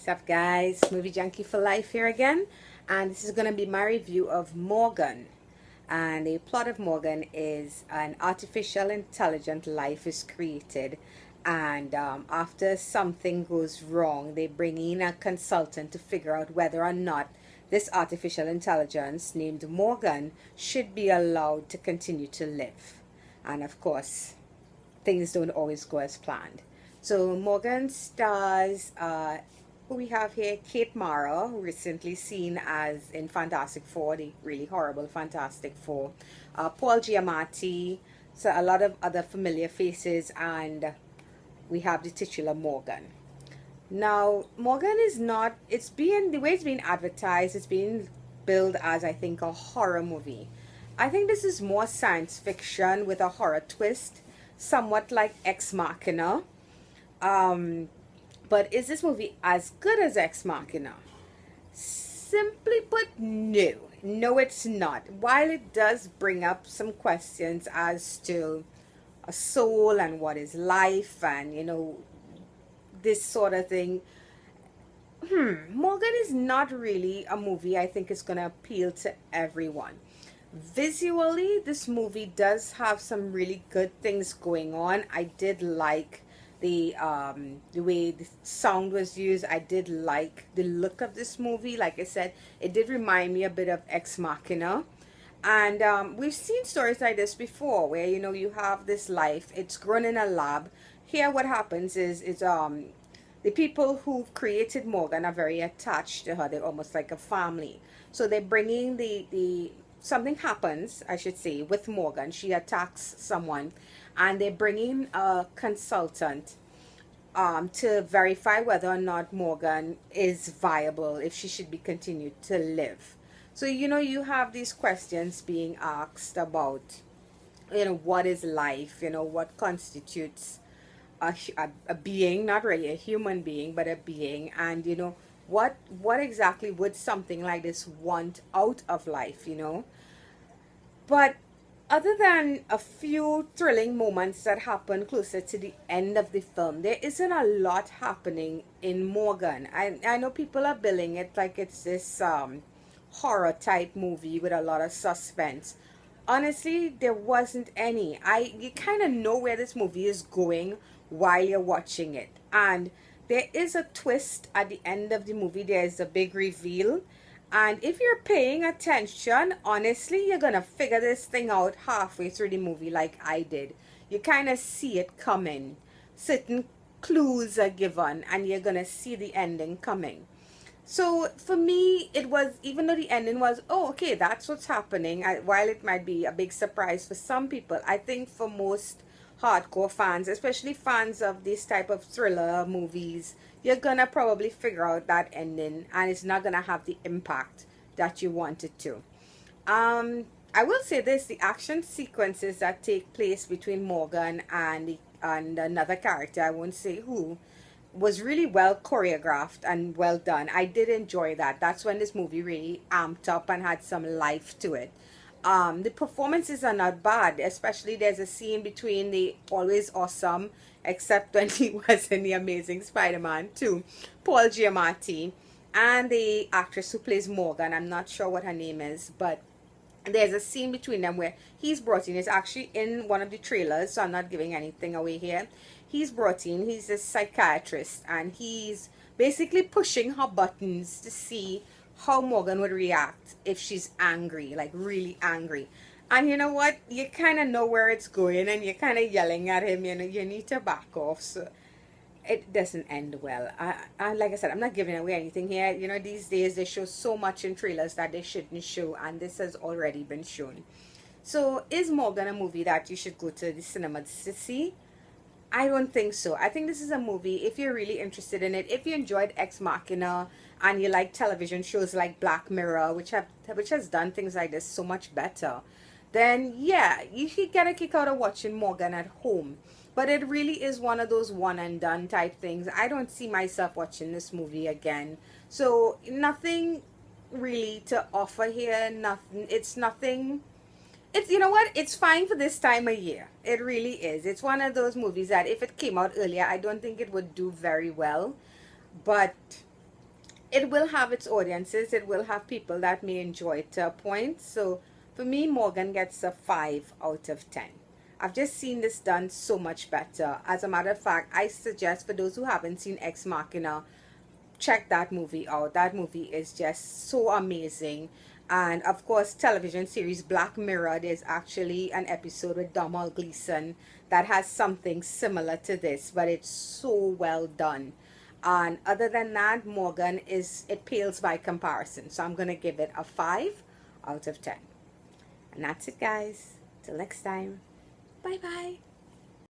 What's up, guys? Movie Junkie for Life here again, and this is going to be my review of Morgan. And the plot of Morgan is an artificial intelligent life is created, and after something goes wrong, they bring in a consultant to figure out whether or not this artificial intelligence named Morgan should be allowed to continue to live. And of course, things don't always go as planned. So Morgan stars who we have here, Kate Mara, recently seen as in Fantastic Four, the really horrible Fantastic Four, Paul Giamatti, so a lot of other familiar faces, and we have the titular Morgan. Now, Morgan is not, it's being, the way it's being advertised, it's being billed as, I think, a horror movie. I think this is more science fiction with a horror twist, somewhat like Ex Machina. But is this movie as good as Ex Machina? Simply put, no. No, it's not. While it does bring up some questions as to a soul and what is life and, this sort of thing. Morgan is not really a movie I think is going to appeal to everyone. Visually, this movie does have some really good things going on. I did like the way the sound was used. I did like the look of this movie. Like I said, it did remind me a bit of Ex Machina. And we've seen stories like this before where, you have this life, it's grown in a lab. Here what happens is the people who created Morgan are very attached to her. They're almost like a family. So they're bringing the something happens, I should say, with Morgan. She attacks someone, and they're bringing a consultant to verify whether or not Morgan is viable, if she should be continued to live. So, you have these questions being asked about, what is life, what constitutes a being, not really a human being, but a being, and, what exactly would something like this want out of life, But other than a few thrilling moments that happen closer to the end of the film, there isn't a lot happening in Morgan. I know people are billing it like it's this horror type movie with a lot of suspense. Honestly, there wasn't any. You kind of know where this movie is going while you're watching it. And there is a twist at the end of the movie. There is a big reveal. And if you're paying attention, honestly, you're going to figure this thing out halfway through the movie like I did. You kind of see it coming. Certain clues are given and you're going to see the ending coming. So for me, it was, even though the ending was, oh, okay, that's what's happening. While it might be a big surprise for some people, I think for most hardcore fans, especially fans of this type of thriller movies, you're gonna probably figure out that ending, and it's not gonna have the impact that you want it to. I will say this: the action sequences that take place between Morgan and another character, I won't say who, was really well choreographed and well done. I did enjoy that. That's when this movie really amped up and had some life to it. The performances are not bad, especially there's a scene between the always awesome, except when he was in the Amazing Spider-Man 2, Paul Giamatti, and the actress who plays Morgan. I'm not sure what her name is, but there's a scene between them where he's brought in. It's actually in one of the trailers, so I'm not giving anything away here. He's brought in, he's a psychiatrist, and he's basically pushing her buttons to see how Morgan would react if she's angry, like really angry. And you know what? You kind of know where it's going, and you're kind of yelling at him, you need to back off. So it doesn't end well. Like I said, I'm not giving away anything here. These days they show so much in trailers that they shouldn't show, and this has already been shown. So is Morgan a movie that you should go to the cinema to see? I don't think so. I think this is a movie, if you're really interested in it, if you enjoyed Ex Machina and you like television shows like Black Mirror, which has done things like this so much better, then yeah, you should get a kick out of watching Morgan at home. But it really is one of those one and done type things. I don't see myself watching this movie again. So nothing really to offer here. Nothing. It's nothing. It's, you know what, it's fine for this time of year. It really is. It's one of those movies that if it came out earlier, I don't think it would do very well. But it will have its audiences. It will have people that may enjoy it to a point. So for me, Morgan gets a 5 out of 10. I've just seen this done so much better. As a matter of fact, I suggest for those who haven't seen Ex Machina, check that movie out. That movie is just so amazing. And of course, television series Black Mirror, there's actually an episode with Domhnall Gleeson that has something similar to this, but it's so well done. And other than that, Morgan it pales by comparison. So I'm going to give it a 5 out of 10. And that's it, guys. Till next time. Bye bye.